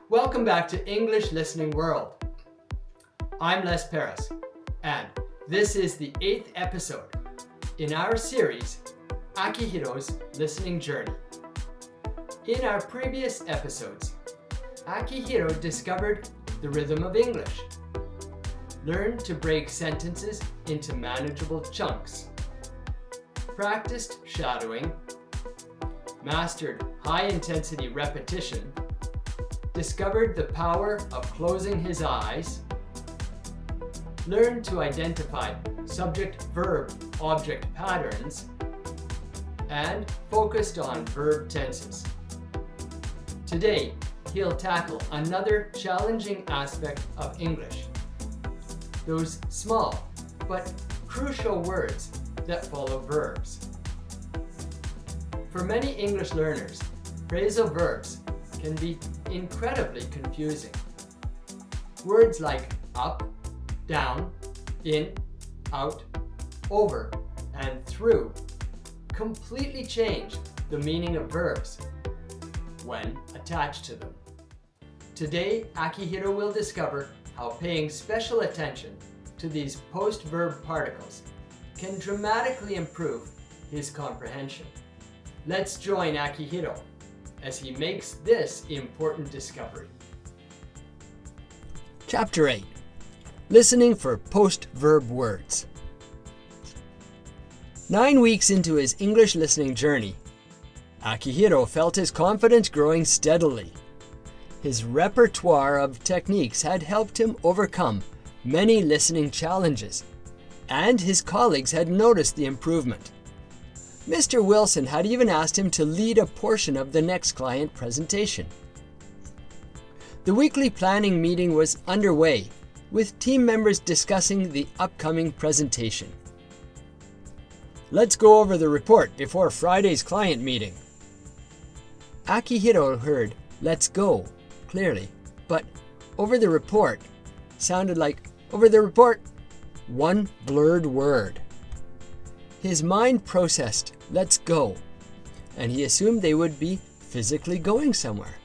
Welcome back to English Listening World. I'm Les Paris, and this is the 8th episode in our series, Akihiro's Listening Journey. In our previous episodes, Akihiro discovered the rhythm of English, learned to break sentences into manageable chunks, practiced shadowing, mastered high-intensity repetition, discovered the power of closing his eyes, learned to identify subject-verb-object patterns, and focused on verb tenses. Today, he'll tackle another challenging aspect of English, those small but crucial words that follow verbs. For many English learners, phrasal verbs can be incredibly confusing. Words like up, down, in, out, over, and through completely change the meaning of verbs when attached to them. Today, Akihiro will discover how paying special attention to these post-verb particles can dramatically improve his comprehension. Let's join Akihiro as he makes this important discovery. Chapter 8. Listening for post-verb words. 9 weeks into his English listening journey, Akihiro felt his confidence growing steadily. His repertoire of techniques had helped him overcome many listening challenges, and his colleagues had noticed the improvement. Mr. Wilson had even asked him to lead a portion of the next client presentation. The weekly planning meeting was underway, with team members discussing the upcoming presentation. Let's go over the report before Friday's client meeting. Akihiro heard "let's go" clearly, but "over the report" sounded like "over the report," one blurred word. His mind processed "let's go," and he assumed they would be physically going somewhere.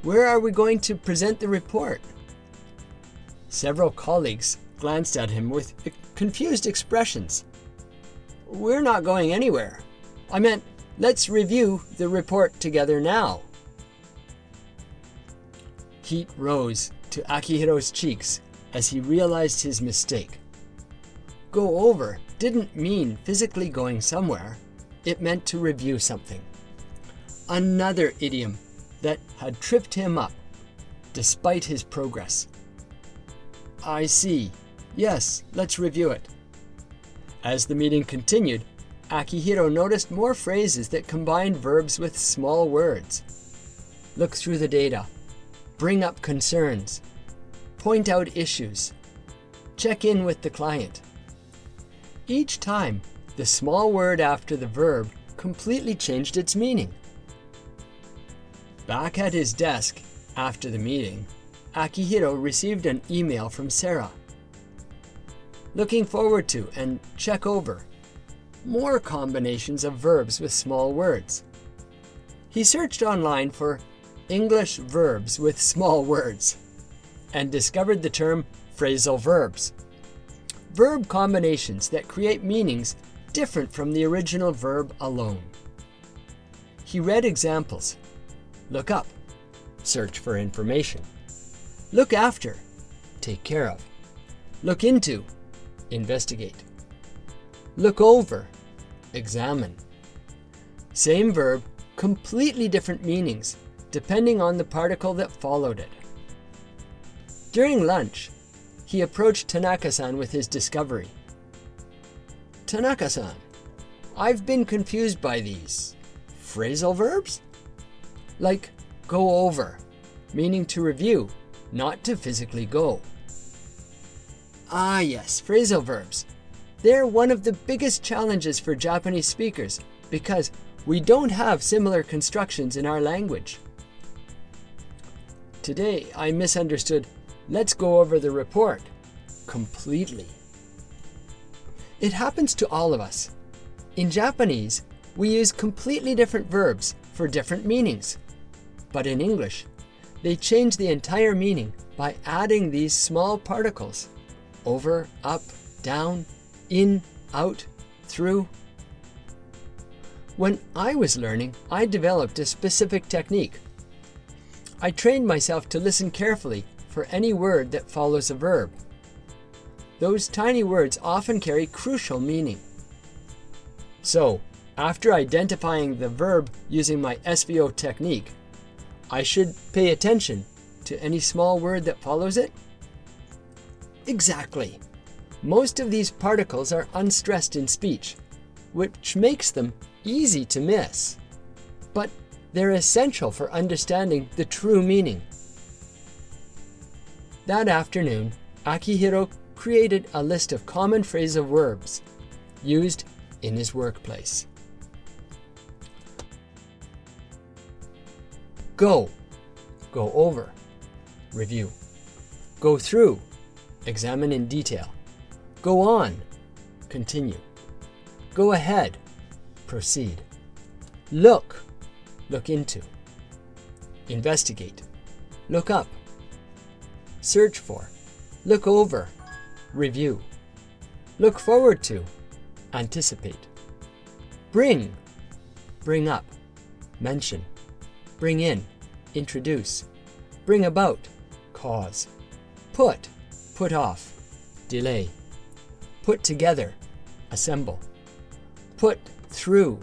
Where are we going to present the report? Several colleagues glanced at him with confused expressions. We're not going anywhere. I meant, let's review the report together now. Heat rose to Akihiro's cheeks as he realized his mistake. Go over didn't mean physically going somewhere. It meant to review something. Another idiom that had tripped him up, despite his progress. I see. Yes, let's review it. As the meeting continued, Akihiro noticed more phrases that combined verbs with small words. Look through the data. Bring up concerns. Point out issues. Check in with the client. Each time, the small word after the verb completely changed its meaning. Back at his desk after the meeting, Akihiro received an email from Sarah. Looking forward to and check over more combinations of verbs with small words. He searched online for English verbs with small words and discovered the term phrasal verbs. Verb combinations that create meanings different from the original verb alone. He read examples. Look up. Search for information. Look after. Take care of. Look into. Investigate. Look over. Examine. Same verb, completely different meanings, depending on the particle that followed it. During lunch, he approached Tanaka-san with his discovery. Tanaka-san, I've been confused by these phrasal verbs? Like go over, meaning to review, not to physically go. Ah yes, phrasal verbs. They're one of the biggest challenges for Japanese speakers because we don't have similar constructions in our language. Today, I misunderstood "let's go over the report" completely. It happens to all of us. In Japanese, we use completely different verbs for different meanings. But in English, they change the entire meaning by adding these small particles: over, up, down, in, out, through. When I was learning, I developed a specific technique. I trained myself to listen carefully for any word that follows a verb. Those tiny words often carry crucial meaning. So, after identifying the verb using my SVO technique, I should pay attention to any small word that follows it? Exactly. Most of these particles are unstressed in speech, which makes them easy to miss. But they're essential for understanding the true meaning. That afternoon, Akihiro created a list of common phrasal verbs used in his workplace. Go, go over, review. Go through, examine in detail. Go on, continue. Go ahead, proceed. Look, look into. Investigate, look up. Search for, look over, review. Look forward to, anticipate. Bring, bring up, mention. Bring in, introduce. Bring about, cause. Put, put off, delay. Put together, assemble. Put through,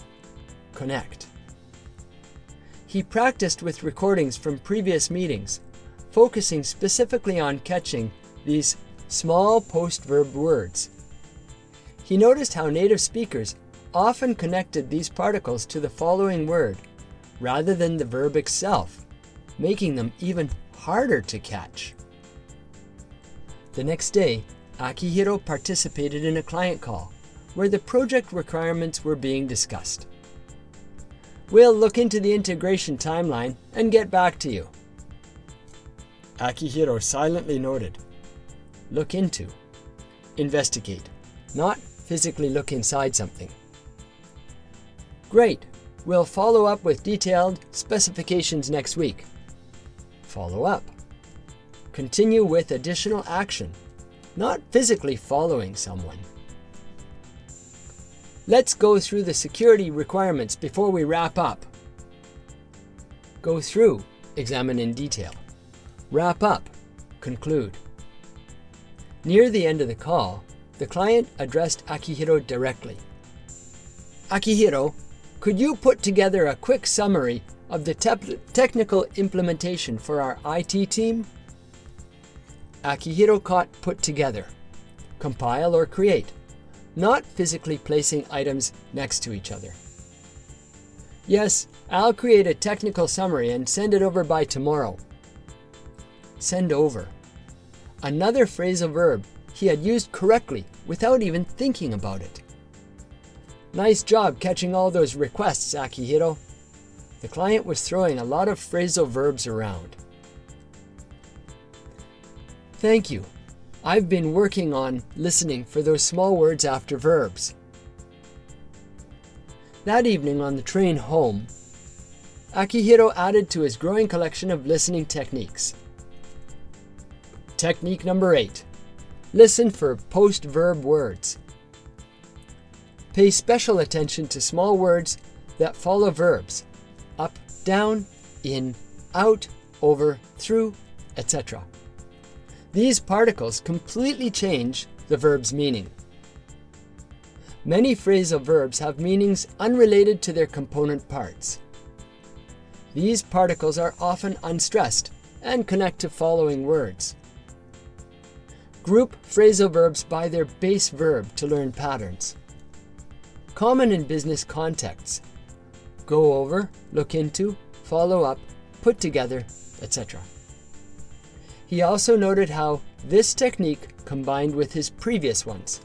connect. He practiced with recordings from previous meetings, focusing specifically on catching these small post-verb words. He noticed how native speakers often connected these particles to the following word rather than the verb itself, making them even harder to catch. The next day, Akihiro participated in a client call where the project requirements were being discussed. We'll look into the integration timeline and get back to you. Akihiro silently noted. Look into. Investigate, not physically look inside something. Great. We'll follow up with detailed specifications next week. Follow up. Continue with additional action, not physically following someone. Let's go through the security requirements before we wrap up. Go through, examine in detail. Wrap up, conclude. Near the end of the call, the client addressed Akihiro directly. Akihiro, could you put together a quick summary of the technical implementation for our IT team? Akihiro caught put together, compile or create, not physically placing items next to each other. Yes, I'll create a technical summary and send it over by tomorrow. Send over. Another phrasal verb he had used correctly without even thinking about it. Nice job catching all those requests, Akihiro. The client was throwing a lot of phrasal verbs around. Thank you. I've been working on listening for those small words after verbs. That evening on the train home, Akihiro added to his growing collection of listening techniques. Technique number 8. Listen for post-verb words. Pay special attention to small words that follow verbs: up, down, in, out, over, through, etc. These particles completely change the verb's meaning. Many phrasal verbs have meanings unrelated to their component parts. These particles are often unstressed and connect to following words. Group phrasal verbs by their base verb to learn patterns. Common in business contexts: go over, look into, follow up, put together, etc. He also noted how this technique combined with his previous ones.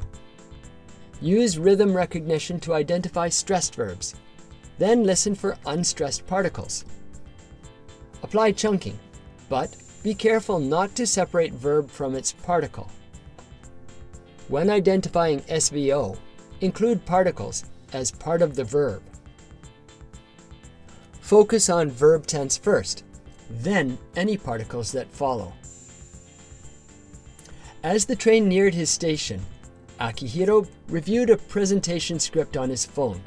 Use rhythm recognition to identify stressed verbs, then listen for unstressed particles. Apply chunking, but be careful not to separate verb from its particle. When identifying SVO, include particles as part of the verb. Focus on verb tense first, then any particles that follow. As the train neared his station, Akihiro reviewed a presentation script on his phone,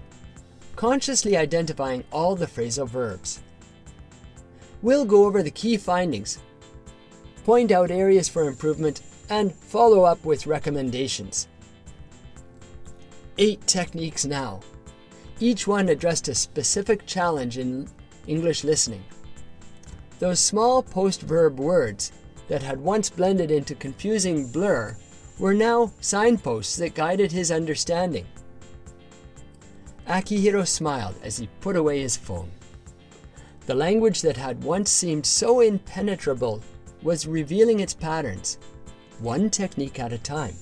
consciously identifying all the phrasal verbs. We'll go over the key findings, point out areas for improvement, and follow up with recommendations. 8 techniques now. Each one addressed a specific challenge in English listening. Those small post-verb words that had once blended into confusing blur were now signposts that guided his understanding. Akihiro smiled as he put away his phone. The language that had once seemed so impenetrable was revealing its patterns, one technique at a time.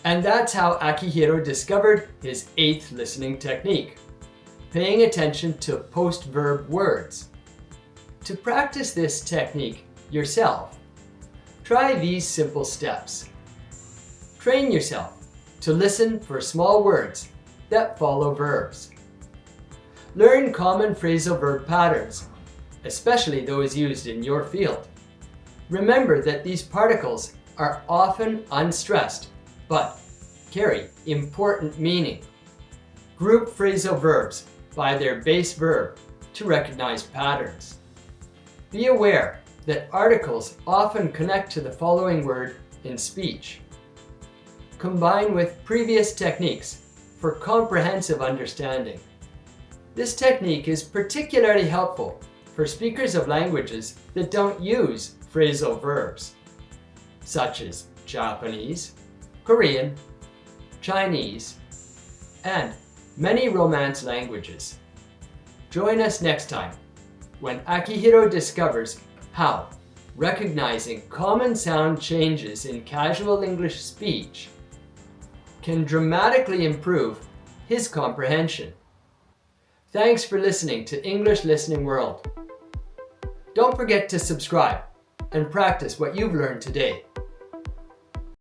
And that's how Akihiro discovered his 8th listening technique, paying attention to post-verb words. To practice this technique yourself, try these simple steps. Train yourself to listen for small words that follow verbs. Learn common phrasal verb patterns, especially those used in your field. Remember that these particles are often unstressed, but carry important meaning. Group phrasal verbs by their base verb to recognize patterns. Be aware that articles often connect to the following word in speech. Combine with previous techniques for comprehensive understanding. This technique is particularly helpful for speakers of languages that don't use phrasal verbs, such as Japanese, Korean, Chinese, and many Romance languages. Join us next time when Akihiro discovers how recognizing common sound changes in casual English speech can dramatically improve his comprehension. Thanks for listening to English Listening World. Don't forget to subscribe and practice what you've learned today.